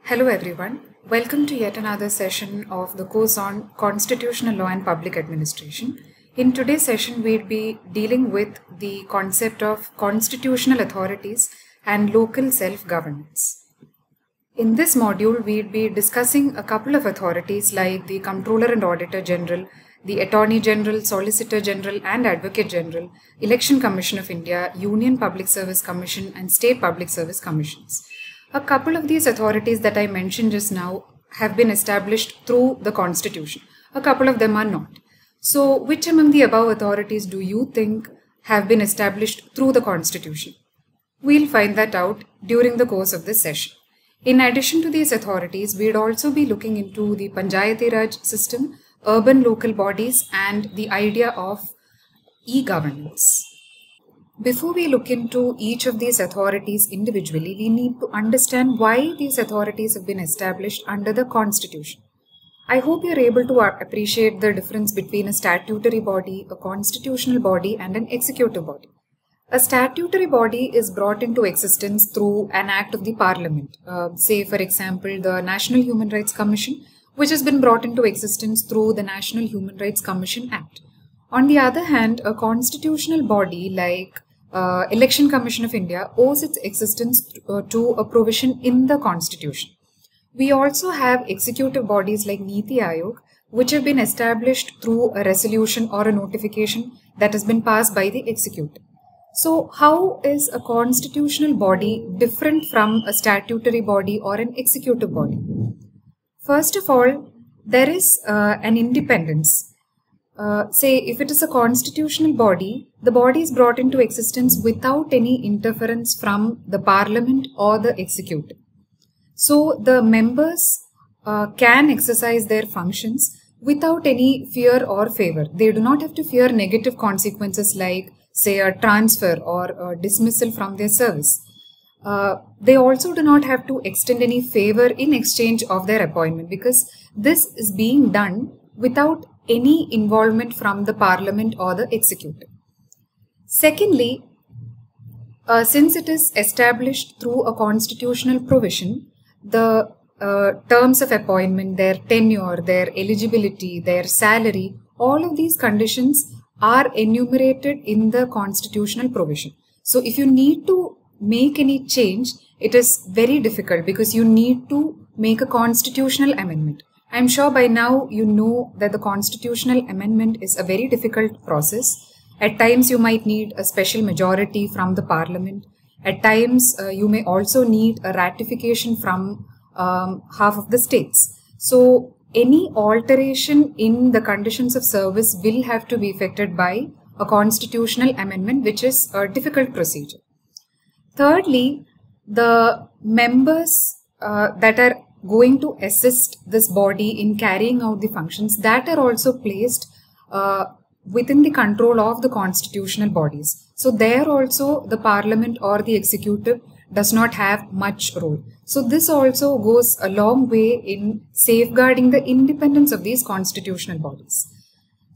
Hello everyone, welcome to yet another session of the course on Constitutional Law and Public Administration. In today's session, we'll be dealing with the concept of constitutional authorities and local self-governance. In this module, we'll be discussing a couple of authorities like the Comptroller and Auditor General, the Attorney General, Solicitor General and Advocate General, Election Commission of India, Union Public Service Commission and State Public Service Commissions. A couple of these authorities that I mentioned just now have been established through the Constitution. A couple of them are not. So, which among the above authorities do you think have been established through the Constitution? We'll find that out during the course of this session. In addition to these authorities, we'd also be looking into the Panchayati Raj system, urban local bodies, and the idea of e-governance. Before we look into each of these authorities individually, we need to understand why these authorities have been established under the Constitution. I hope you're able to appreciate the difference between a statutory body, a constitutional body, and an executive body. A statutory body is brought into existence through an act of the Parliament. Say, for example, the National Human Rights Commission, which has been brought into existence through the National Human Rights Commission Act. On the other hand, a constitutional body like Election Commission of India owes its existence to a provision in the Constitution. We also have executive bodies like Niti Aayog, which have been established through a resolution or a notification that has been passed by the executive. So, how is a constitutional body different from a statutory body or an executive body? First of all, there is an independence. Say, if it is a constitutional body, the body is brought into existence without any interference from the Parliament or the executive. So, the members can exercise their functions without any fear or favor. They do not have to fear negative consequences like, say, a transfer or a dismissal from their service. They also do not have to extend any favor in exchange of their appointment, because this is being done without any involvement from the Parliament or the executive. Secondly, since it is established through a constitutional provision, the terms of appointment, their tenure, their eligibility, their salary, all of these conditions are enumerated in the constitutional provision. So if you need to make any change, it is very difficult because you need to make a constitutional amendment. I'm sure by now you know that the constitutional amendment is a very difficult process. At times you might need a special majority from the Parliament. At times you may also need a ratification from half of the states. So any alteration in the conditions of service will have to be effected by a constitutional amendment, which is a difficult procedure. Thirdly, the members that are going to assist this body in carrying out the functions, that are also placed within the control of the constitutional bodies. So there also the Parliament or the executive does not have much role. So this also goes a long way in safeguarding the independence of these constitutional bodies.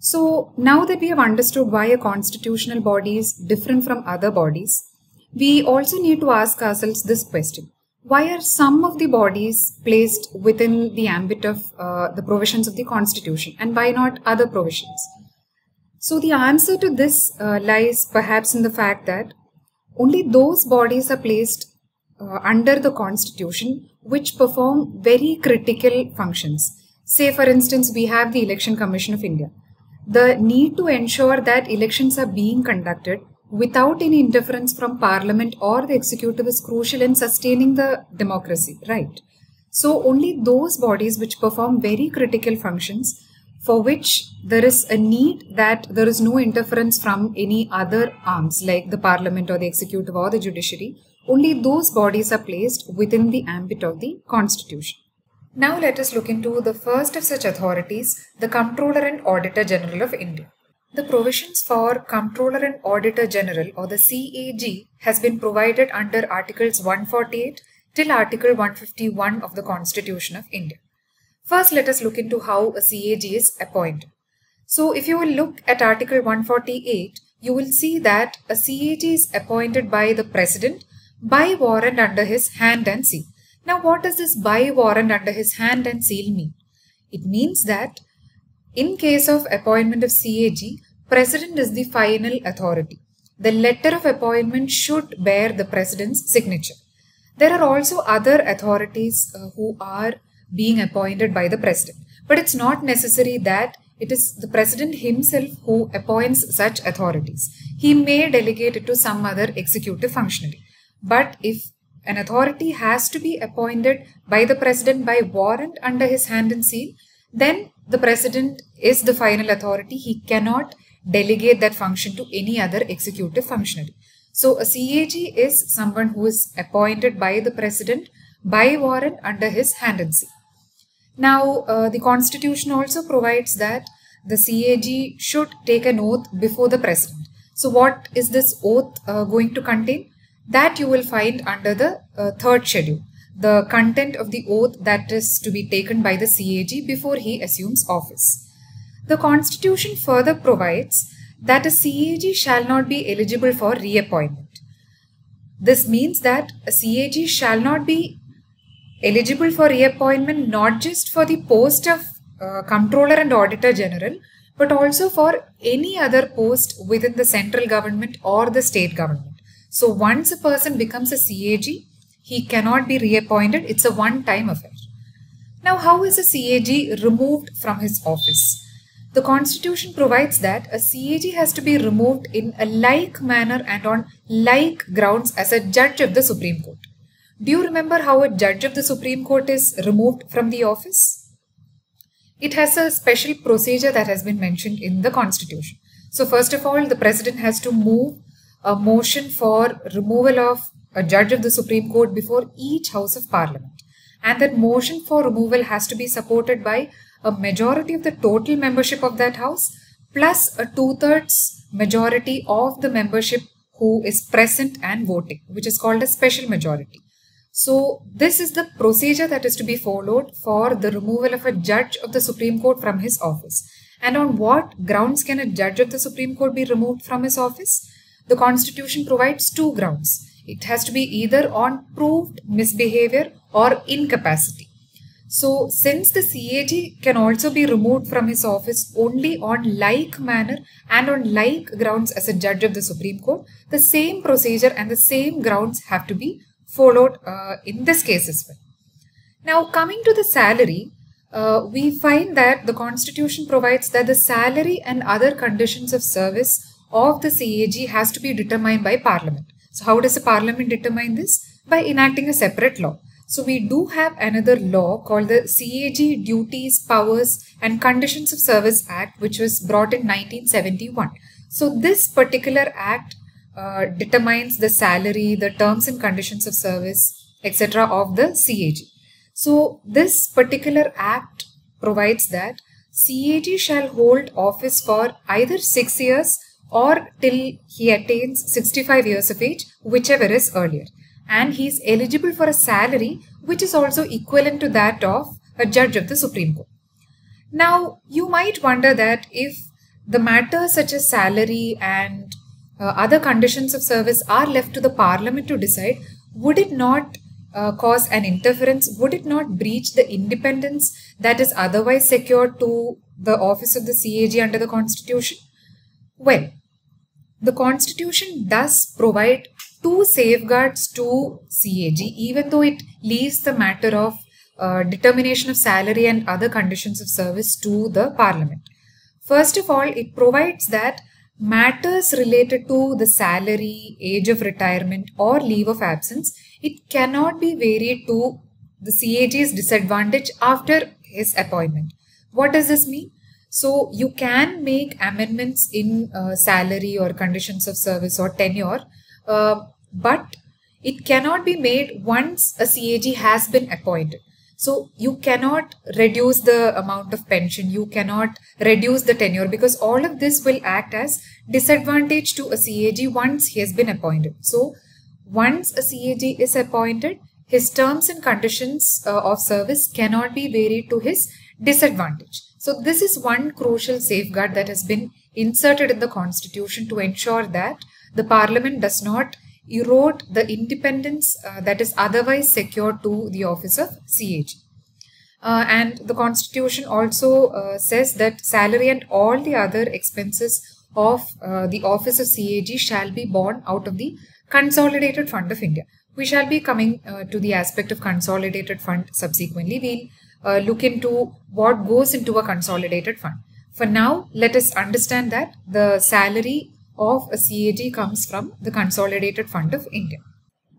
So now that we have understood why a constitutional body is different from other bodies, we also need to ask ourselves this question. Why are some of the bodies placed within the ambit of the provisions of the Constitution, and why not other provisions? So the answer to this lies perhaps in the fact that only those bodies are placed under the Constitution which perform very critical functions. Say, for instance, we have the Election Commission of India. The need to ensure that elections are being conducted without any interference from Parliament or the executive is crucial in sustaining the democracy, right? So only those bodies which perform very critical functions for which there is a need that there is no interference from any other arms like the Parliament or the executive or the judiciary, only those bodies are placed within the ambit of the Constitution. Now let us look into the first of such authorities, the Comptroller and Auditor General of India. The provisions for Comptroller and Auditor General, or the CAG, has been provided under Articles 148 till Article 151 of the Constitution of India. First, let us look into how a CAG is appointed. So, if you will look at Article 148, you will see that a CAG is appointed by the President by warrant under his hand and seal. Now, what does this by warrant under his hand and seal mean? It means that in case of appointment of CAG, President is the final authority. The letter of appointment should bear the President's signature. There are also other authorities who are being appointed by the President, but it's not necessary that it is the President himself who appoints such authorities. He may delegate it to some other executive functionary. But if an authority has to be appointed by the President by warrant under his hand and seal, then the President is the final authority. He cannot delegate that function to any other executive functionary. So a CAG is someone who is appointed by the President by warrant under his hand and seal. Now, the Constitution also provides that the CAG should take an oath before the President. So what is this oath going to contain? That you will find under the third schedule, the content of the oath that is to be taken by the CAG before he assumes office. The Constitution further provides that a CAG shall not be eligible for reappointment. This means that a CAG shall not be eligible for reappointment not just for the post of Comptroller and Auditor General, but also for any other post within the central government or the state government. So once a person becomes a CAG, he cannot be reappointed. It's a one-time affair. Now, how is a CAG removed from his office? The Constitution provides that a CAG has to be removed in a like manner and on like grounds as a judge of the Supreme Court. Do you remember how a judge of the Supreme Court is removed from the office? It has a special procedure that has been mentioned in the Constitution. So first of all, the President has to move a motion for removal of a judge of the Supreme Court before each House of Parliament. And that motion for removal has to be supported by a majority of the total membership of that House plus a 2/3 majority of the membership who is present and voting, which is called a special majority. So this is the procedure that is to be followed for the removal of a judge of the Supreme Court from his office. And on what grounds can a judge of the Supreme Court be removed from his office? The Constitution provides two grounds. It has to be either on proved misbehavior or incapacity. So since the CAG can also be removed from his office only on like manner and on like grounds as a judge of the Supreme Court, the same procedure and the same grounds have to be followed in this case as well. Now, coming to the salary, we find that the Constitution provides that the salary and other conditions of service of the CAG has to be determined by Parliament. So how does the Parliament determine this? By enacting a separate law. So we do have another law called the CAG Duties, Powers and Conditions of Service Act, which was brought in 1971. So this particular act determines the salary, the terms and conditions of service, etc. of the CAG. So this particular act provides that CAG shall hold office for either 6 years or till he attains 65 years of age, whichever is earlier. And he is eligible for a salary which is also equivalent to that of a judge of the Supreme Court. Now, you might wonder that if the matters such as salary and other conditions of service are left to the Parliament to decide, would it not cause an interference? Would it not breach the independence that is otherwise secured to the office of the CAG under the Constitution? Well, the Constitution does provide two safeguards to CAG, even though it leaves the matter of determination of salary and other conditions of service to the Parliament. First of all, it provides that matters related to the salary, age of retirement or leave of absence, it cannot be varied to the CAG's disadvantage after his appointment. What does this mean? So you can make amendments in salary or conditions of service or tenure, but it cannot be made once a CAG has been appointed. So you cannot reduce the amount of pension, you cannot reduce the tenure, because all of this will act as disadvantage to a CAG once he has been appointed. So once a CAG is appointed, his terms and conditions of service cannot be varied to his disadvantage. So this is one crucial safeguard that has been inserted in the Constitution to ensure that the Parliament does not erode the independence that is otherwise secured to the office of CAG. And the Constitution also says that salary and all the other expenses of the office of CAG shall be borne out of the Consolidated Fund of India. We shall be coming to the aspect of Consolidated Fund subsequently. We'll look into what goes into a Consolidated Fund. For now, let us understand that the salary of a CAG comes from the Consolidated Fund of India.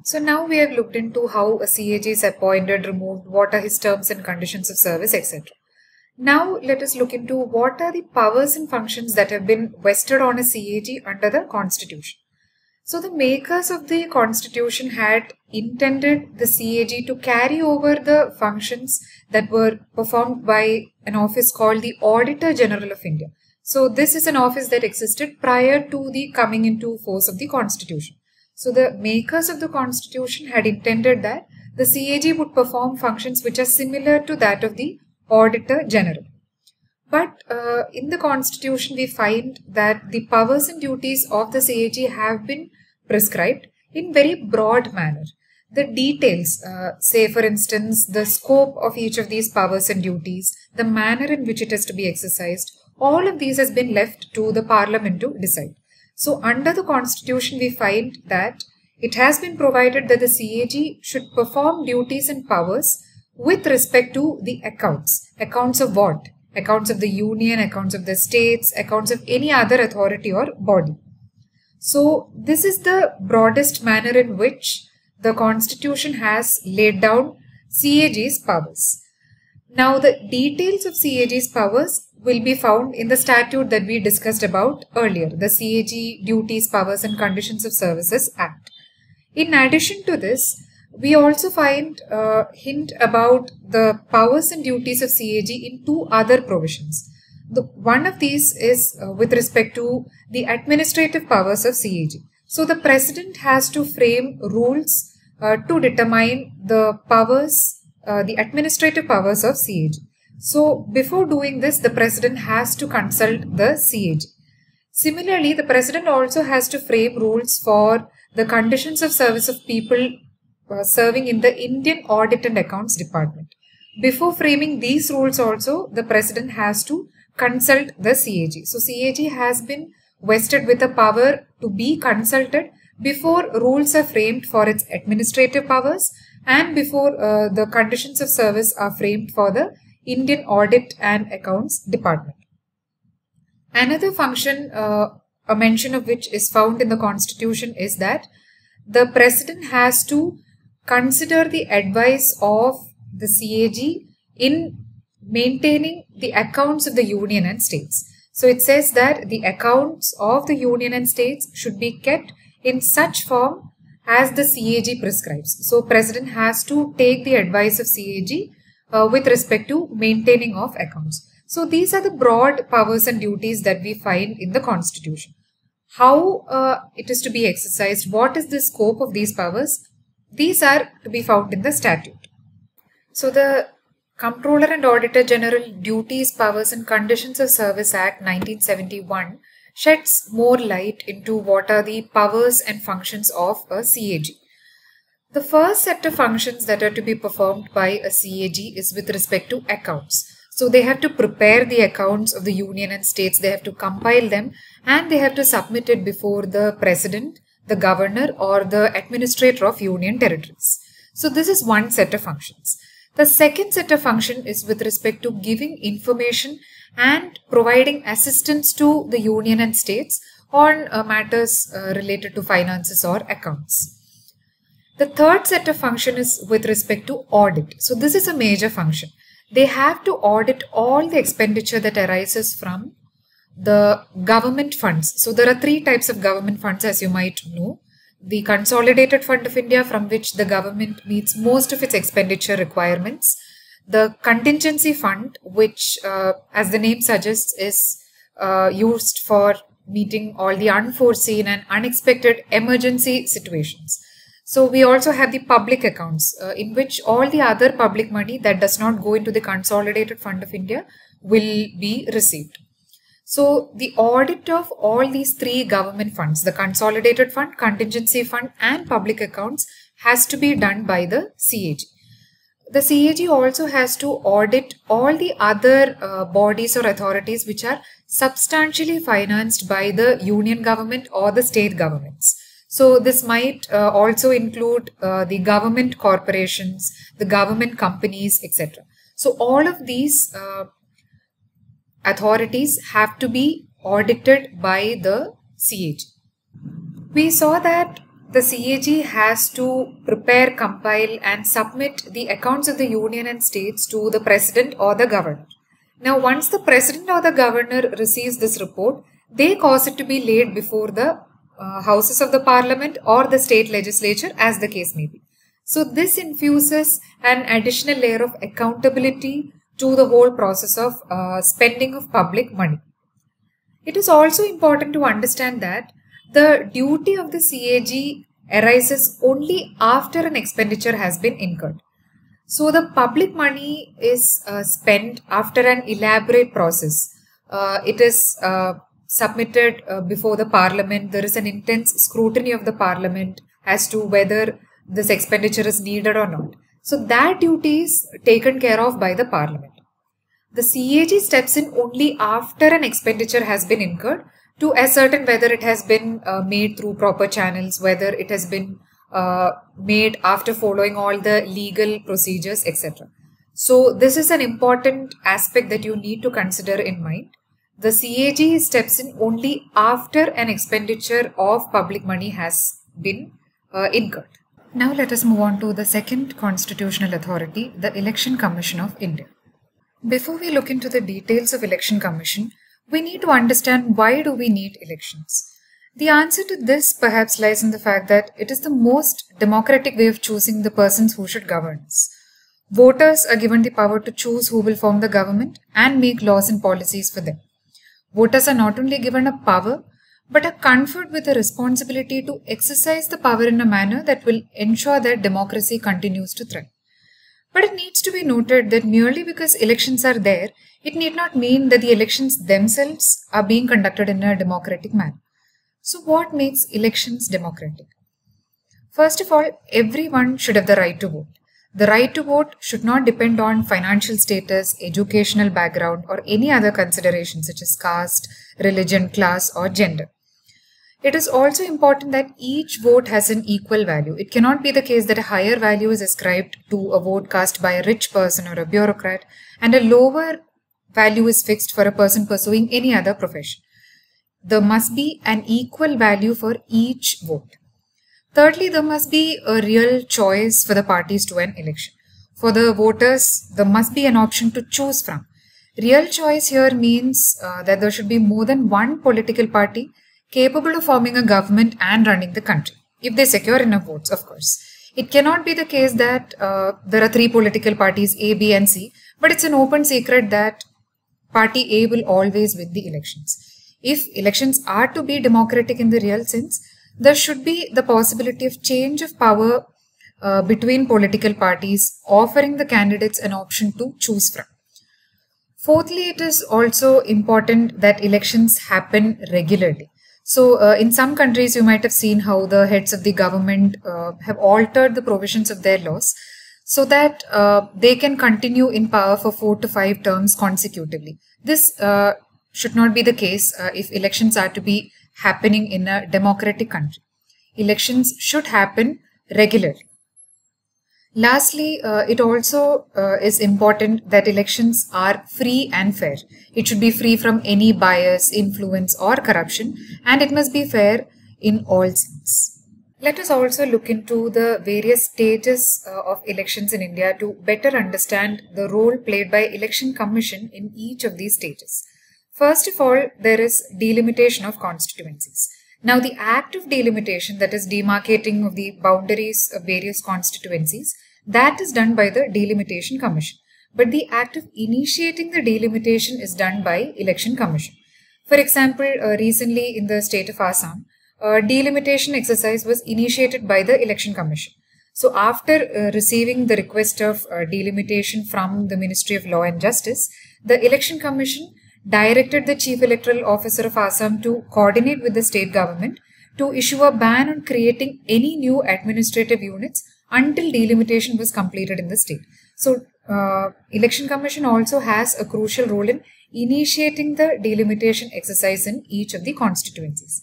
So now we have looked into how a CAG is appointed, removed, what are his terms and conditions of service, etc. Now let us look into what are the powers and functions that have been vested on a CAG under the Constitution. So the makers of the Constitution had intended the CAG to carry over the functions that were performed by an office called the Auditor General of India. So this is an office that existed prior to the coming into force of the Constitution. So the makers of the Constitution had intended that the CAG would perform functions which are similar to that of the Auditor General. But in the Constitution, we find that the powers and duties of the CAG have been prescribed in very broad manner. The details, say for instance, the scope of each of these powers and duties, the manner in which it is to be exercised, all of these has been left to the Parliament to decide. So under the Constitution, we find that it has been provided that the CAG should perform duties and powers with respect to the accounts. Accounts of what? Accounts of the union, accounts of the states, accounts of any other authority or body. So this is the broadest manner in which the Constitution has laid down CAG's powers. Now the details of CAG's powers will be found in the statute that we discussed about earlier, the CAG Duties, Powers and Conditions of Services Act. In addition to this, we also find a hint about the powers and duties of CAG in two other provisions. One of these is with respect to the administrative powers of CAG. So the President has to frame rules to determine the powers, the administrative powers of CAG. So before doing this, the President has to consult the CAG. Similarly, the President also has to frame rules for the conditions of service of people serving in the Indian Audit and Accounts Department. Before framing these rules also, the President has to consult the CAG. So CAG has been vested with a power to be consulted before rules are framed for its administrative powers and before the conditions of service are framed for the Indian Audit and Accounts Department. Another function, a mention of which is found in the Constitution, is that the President has to consider the advice of the CAG in maintaining the accounts of the Union and States. So it says that the accounts of the Union and States should be kept in such form as the CAG prescribes. So President has to take the advice of CAG with respect to maintaining of accounts. So these are the broad powers and duties that we find in the Constitution. How it is to be exercised, what is the scope of these powers? These are to be found in the statute. So the Comptroller and Auditor General Duties, Powers and Conditions of Service Act 1971 sheds more light into what are the powers and functions of a CAG. The first set of functions that are to be performed by a CAG is with respect to accounts. So they have to prepare the accounts of the Union and States, they have to compile them and they have to submit it before the President, the Governor or the Administrator of Union Territories. So this is one set of functions. The second set of function is with respect to giving information and providing assistance to the Union and States on matters related to finances or accounts. The third set of function is with respect to audit. So this is a major function. They have to audit all the expenditure that arises from the government funds. So there are three types of government funds, as you might know. The Consolidated Fund of India, from which the government meets most of its expenditure requirements. The Contingency Fund, which as the name suggests is used for meeting all the unforeseen and unexpected emergency situations. So we also have the public accounts in which all the other public money that does not go into the Consolidated Fund of India will be received. So the audit of all these three government funds, the consolidated fund, contingency fund and public accounts, has to be done by the CAG. The CAG also has to audit all the other bodies or authorities which are substantially financed by the union government or the state governments. So this might also include the government corporations, the government companies, etc. So all of these authorities have to be audited by the CAG. We saw that the CAG has to prepare, compile and submit the accounts of the union and states to the president or the governor. Now, once the president or the governor receives this report, they cause it to be laid before the houses of the parliament or the state legislature, as the case may be. So this infuses an additional layer of accountability to the whole process of spending of public money. It is also important to understand that the duty of the CAG arises only after an expenditure has been incurred. So the public money is spent after an elaborate process. It is submitted before the parliament. There is an intense scrutiny of the parliament as to whether this expenditure is needed or not. So that duty is taken care of by the parliament. The CAG steps in only after an expenditure has been incurred to ascertain whether it has been made through proper channels, whether it has been made after following all the legal procedures, etc. So this is an important aspect that you need to consider in mind. The CAG steps in only after an expenditure of public money has been incurred. Now let us move on to the second constitutional authority, the Election Commission of India. Before we look into the details of Election Commission, we need to understand why do we need elections. The answer to this perhaps lies in the fact that it is the most democratic way of choosing the persons who should govern us. Voters are given the power to choose who will form the government and make laws and policies for them. Voters are not only given a power, but are conferred with a responsibility to exercise the power in a manner that will ensure that democracy continues to thrive. But it needs to be noted that merely because elections are there, it need not mean that the elections themselves are being conducted in a democratic manner. So what makes elections democratic? First of all, everyone should have the right to vote. The right to vote should not depend on financial status, educational background, or any other considerations such as caste, religion, class, or gender. It is also important that each vote has an equal value. It cannot be the case that a higher value is ascribed to a vote cast by a rich person or a bureaucrat, and a lower value is fixed for a person pursuing any other profession. There must be an equal value for each vote. Thirdly, there must be a real choice for the parties to an election. For the voters, there must be an option to choose from. Real choice here means that there should be more than one political party capable of forming a government and running the country, if they secure enough votes, of course. It cannot be the case that there are three political parties, A, B and C, but it's an open secret that party A will always win the elections. If elections are to be democratic in the real sense, there should be the possibility of change of power between political parties, offering the candidates an option to choose from. Fourthly, it is also important that elections happen regularly. So in some countries, you might have seen how the heads of the government have altered the provisions of their laws so that they can continue in power for 4 to 5 terms consecutively. This should not be the case if elections are to be happening in a democratic country. Elections should happen regularly. Lastly, it also is important that elections are free and fair. It should be free from any bias, influence or corruption, and it must be fair in all sense. Let us also look into the various stages of elections in India to better understand the role played by Election Commission in each of these stages. First of all, there is delimitation of constituencies. Now, the act of delimitation, that is demarcating of the boundaries of various constituencies, that is done by the Delimitation Commission. But the act of initiating the delimitation is done by Election Commission. For example, recently in the state of Assam, delimitation exercise was initiated by the Election Commission. So after receiving the request of delimitation from the Ministry of Law and Justice, the Election Commission directed the Chief Electoral Officer of Assam to coordinate with the state government to issue a ban on creating any new administrative units until delimitation was completed in the state. So, Election Commission also has a crucial role in initiating the delimitation exercise in each of the constituencies.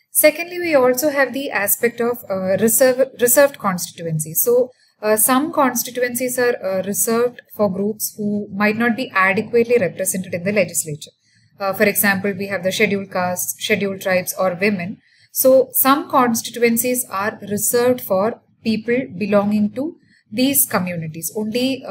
Secondly, we also have the aspect of reserved constituencies. So, some constituencies are reserved for groups who might not be adequately represented in the legislature. For example, we have the scheduled castes, scheduled tribes, or women. So, some constituencies are reserved for people belonging to these communities. Only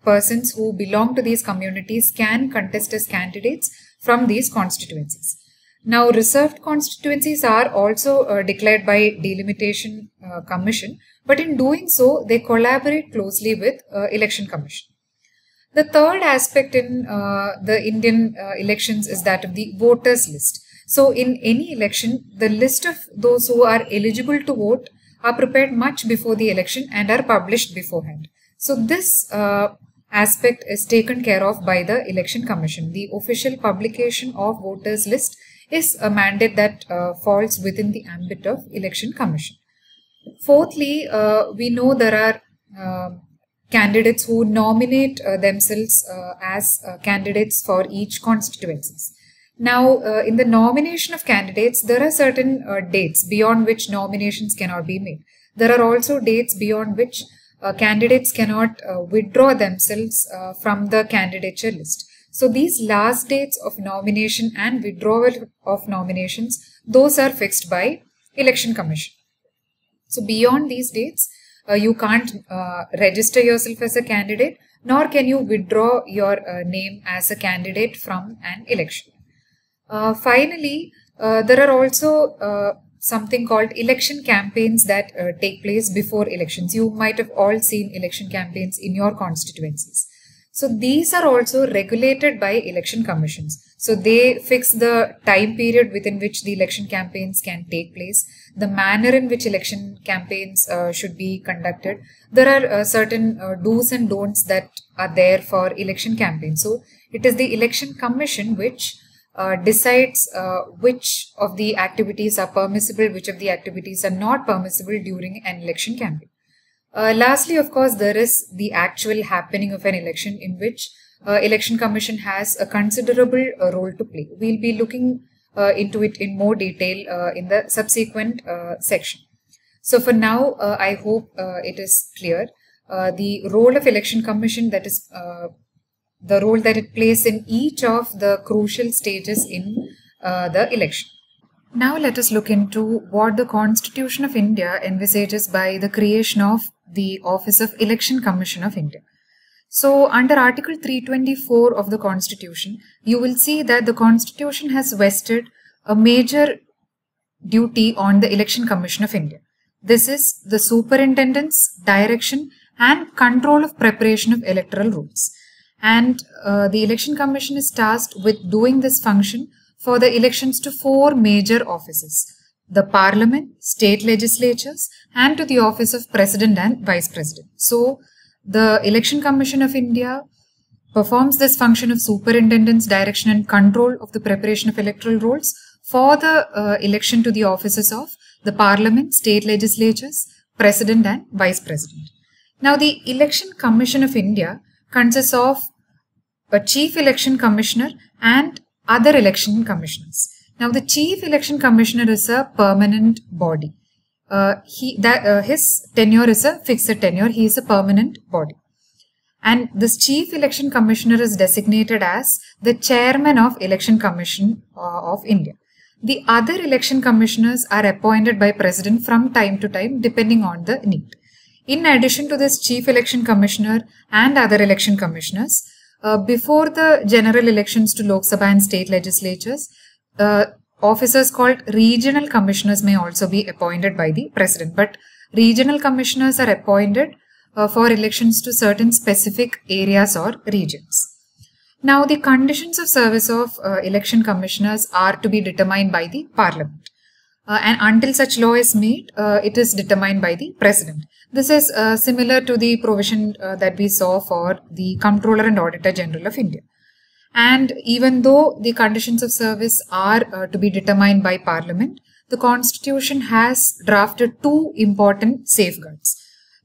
persons who belong to these communities can contest as candidates from these constituencies. Now, reserved constituencies are also declared by Delimitation Commission, but in doing so, they collaborate closely with Election Commission. The third aspect in the Indian elections is that of the voters list. So, in any election, the list of those who are eligible to vote are prepared much before the election and are published beforehand. So, this aspect is taken care of by the Election Commission. The official publication of voters list is a mandate that falls within the ambit of Election Commission. Fourthly, we know there are candidates who nominate themselves as candidates for each constituencies. Now, in the nomination of candidates, there are certain dates beyond which nominations cannot be made. There are also dates beyond which candidates cannot withdraw themselves from the candidature list. So, these last dates of nomination and withdrawal of nominations, those are fixed by Election Commission. So, beyond these dates, you can't register yourself as a candidate, nor can you withdraw your name as a candidate from an election. Finally, there are also something called election campaigns that take place before elections. You might have all seen election campaigns in your constituencies. So, these are also regulated by election commissions. So, they fix the time period within which the election campaigns can take place, the manner in which election campaigns should be conducted. There are certain do's and don'ts that are there for election campaigns. So, it is the election commission which decides which of the activities are permissible, which of the activities are not permissible during an election campaign. Lastly, of course, there is the actual happening of an election in which Election Commission has a considerable role to play. We'll be looking into it in more detail in the subsequent section. So for now, I hope it is clear. The role of Election Commission, that is the role that it plays in each of the crucial stages in the election. Now let us look into what the Constitution of India envisages by the creation of the Office of Election Commission of India. So under Article 324 of the Constitution, you will see that the Constitution has vested a major duty on the Election Commission of India. This is the superintendence, direction and control of preparation of electoral rolls. And the Election Commission is tasked with doing this function for the elections to 4 major offices: the Parliament, state legislatures, and to the office of President and Vice President. So, the Election Commission of India performs this function of superintendence, direction, and control of the preparation of electoral rolls for the election to the offices of the Parliament, state legislatures, President, and Vice President. Now, the Election Commission of India consists of a Chief Election Commissioner and other election commissioners. Now, the Chief Election Commissioner is a permanent body. His tenure is a fixed tenure. He is a permanent body. And this Chief Election Commissioner is designated as the Chairman of Election Commission of India. The other election commissioners are appointed by President from time to time depending on the need. In addition to this Chief Election Commissioner and other election commissioners, before the general elections to Lok Sabha and state legislatures, officers called regional commissioners may also be appointed by the President. But regional commissioners are appointed for elections to certain specific areas or regions. Now, the conditions of service of election commissioners are to be determined by the Parliament. And until such law is made, it is determined by the President. This is similar to the provision that we saw for the Comptroller and Auditor General of India. And even though the conditions of service are to be determined by Parliament, the Constitution has drafted two important safeguards.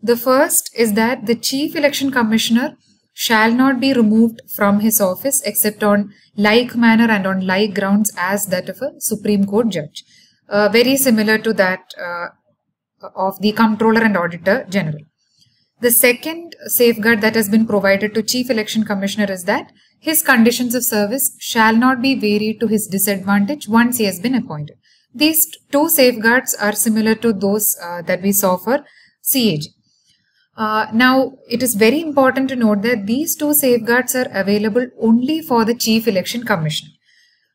The first is that the Chief Election Commissioner shall not be removed from his office except on like manner and on like grounds as that of a Supreme Court judge. Very similar to that of the Comptroller and Auditor General. The second safeguard that has been provided to Chief Election Commissioner is that his conditions of service shall not be varied to his disadvantage once he has been appointed. These two safeguards are similar to those that we saw for CAG. Now, it is very important to note that these two safeguards are available only for the Chief Election Commissioner.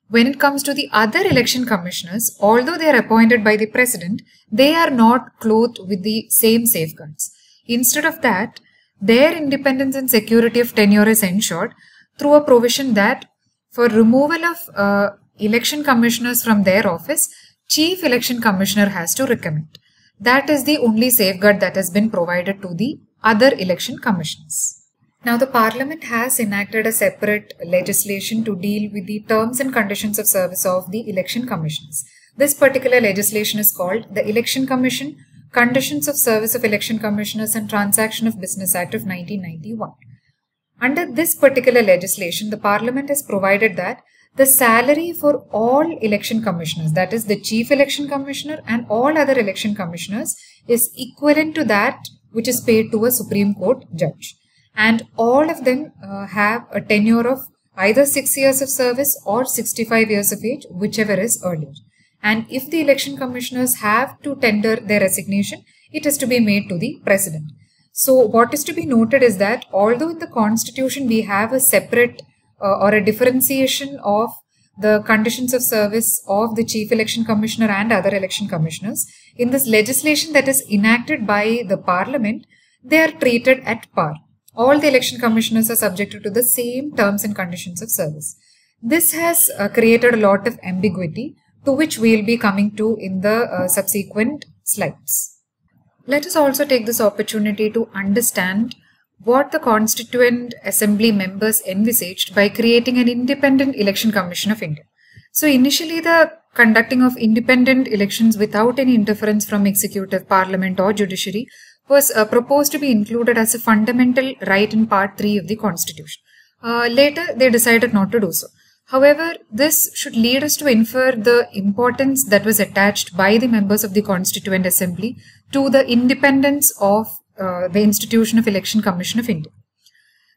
When it comes to the other election commissioners, although they are appointed by the President, they are not clothed with the same safeguards. Instead of that, their independence and security of tenure is ensured through a provision that for removal of election commissioners from their office, Chief Election Commissioner has to recommend. That is the only safeguard that has been provided to the other election commissioners. Now, the Parliament has enacted a separate legislation to deal with the terms and conditions of service of the election commissioners. This particular legislation is called the Election Commission, Conditions of Service of Election Commissioners and Transaction of Business Act of 1991. Under this particular legislation, the Parliament has provided that the salary for all election commissioners, that is the Chief Election Commissioner and all other election commissioners, is equivalent to that which is paid to a Supreme Court judge. And all of them have a tenure of either 6 years of service or 65 years of age, whichever is earlier. And if the election commissioners have to tender their resignation, it is to be made to the President. So what is to be noted is that although in the Constitution we have a separate or a differentiation of the conditions of service of the Chief Election Commissioner and other election commissioners, in this legislation that is enacted by the Parliament, they are treated at par. All the election commissioners are subjected to the same terms and conditions of service. This has created a lot of ambiguity, to which we will be coming to in the subsequent slides. Let us also take this opportunity to understand what the Constituent Assembly members envisaged by creating an independent election commission of India. So initially the conducting of independent elections without any interference from executive, parliament or judiciary was proposed to be included as a fundamental right in Part 3 of the Constitution. Later they decided not to do so. However, this should lead us to infer the importance that was attached by the members of the Constituent Assembly to the independence of the institution of Election Commission of India.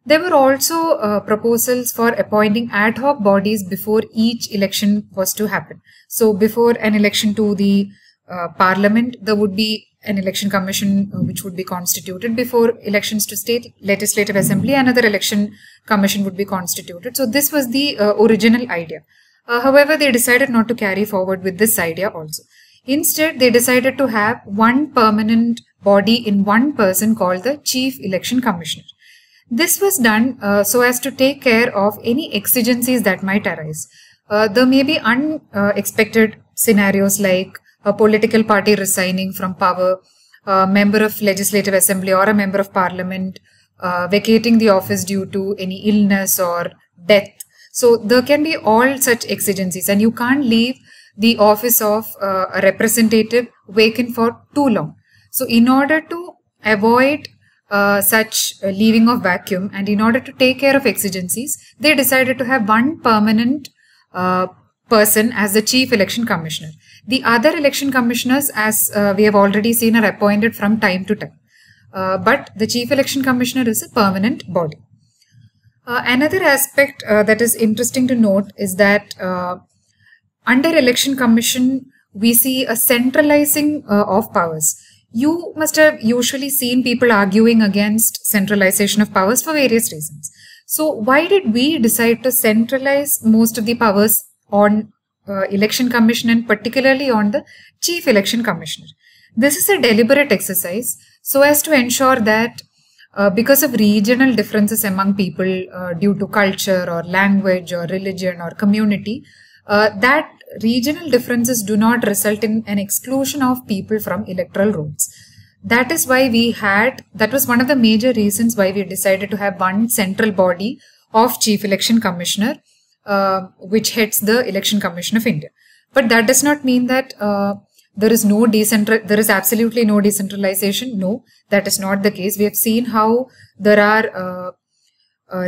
There were also proposals for appointing ad hoc bodies before each election was to happen. So before an election to the Parliament, there would be an election commission which would be constituted. Before elections to state legislative assembly, another election commission would be constituted. So this was the original idea. However, they decided not to carry forward with this idea also. Instead, they decided to have one permanent body in one person called the Chief Election Commissioner. This was done so as to take care of any exigencies that might arise. There may be unexpected scenarios like a political party resigning from power, a member of legislative assembly or a member of parliament vacating the office due to any illness or death. So there can be all such exigencies, and you can't leave the office of a representative vacant for too long. So in order to avoid such leaving of vacuum and in order to take care of exigencies, they decided to have one permanent person as the Chief Election Commissioner. The other election commissioners, as we have already seen, are appointed from time to time. But the Chief Election Commissioner is a permanent body. Another aspect that is interesting to note is that under Election Commission, we see a centralizing of powers. You must have usually seen people arguing against centralization of powers for various reasons. So why did we decide to centralize most of the powers on Election Commission and particularly on the Chief Election Commissioner? This is a deliberate exercise so as to ensure that because of regional differences among people due to culture or language or religion or community, that regional differences do not result in an exclusion of people from electoral rolls. That is why that was one of the major reasons why we decided to have one central body of Chief Election Commissioner, which heads the Election Commission of India. But that does not mean that there is absolutely no decentralization. No, that is not the case. We have seen how there are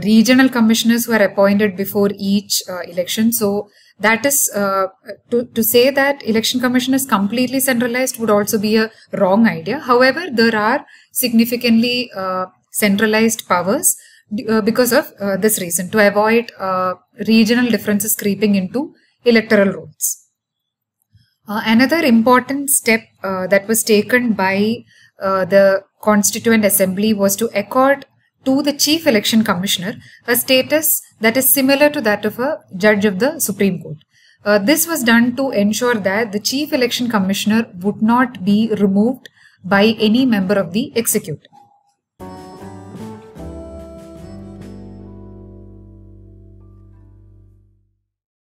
regional commissioners who are appointed before each election. So that is to say that election commission is completely centralized would also be a wrong idea. However, there are significantly centralized powers because of this reason, to avoid regional differences creeping into electoral rolls. Another important step that was taken by the Constituent Assembly was to accord to the Chief Election Commissioner a status that is similar to that of a judge of the Supreme Court. This was done to ensure that the Chief Election Commissioner would not be removed by any member of the executive.